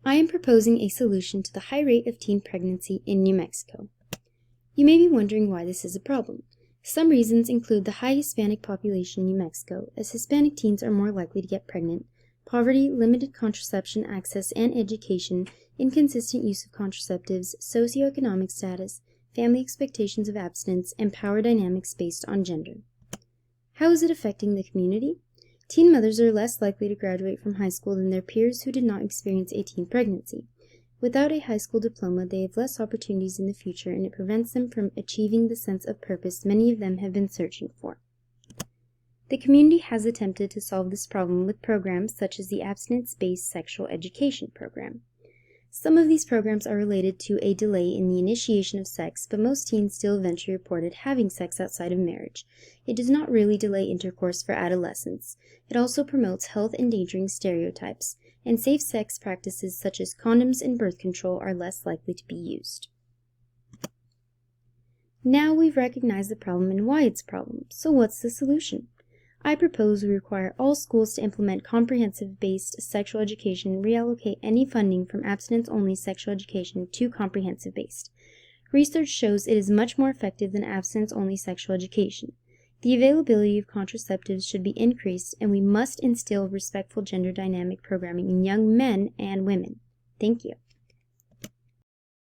I am proposing a solution to the high rate of teen pregnancy in New Mexico. You may be wondering why this is a problem. Some reasons include the high Hispanic population in New Mexico, as Hispanic teens are more likely to get pregnant, poverty, limited contraception access and education, inconsistent use of contraceptives, socioeconomic status, family expectations of abstinence, and power dynamics based on gender. How is it affecting the community? Teen mothers are less likely to graduate from high school than their peers who did not experience a teen pregnancy. Without a high school diploma, they have less opportunities in the future, and it prevents them from achieving the sense of purpose many of them have been searching for. The community has attempted to solve this problem with programs such as the Abstinence-Based Sexual Education Program. Some of these programs are related to a delay in the initiation of sex, but most teens still eventually reported having sex outside of marriage. It does not really delay intercourse for adolescents. It also promotes health-endangering stereotypes, and safe sex practices such as condoms and birth control are less likely to be used. Now we've recognized the problem and why it's a problem, so what's the solution? I propose we require all schools to implement comprehensive-based sexual education and reallocate any funding from abstinence-only sexual education to comprehensive-based. Research shows it is much more effective than abstinence-only sexual education. The availability of contraceptives should be increased, and we must instill respectful gender dynamic programming in young men and women. Thank you.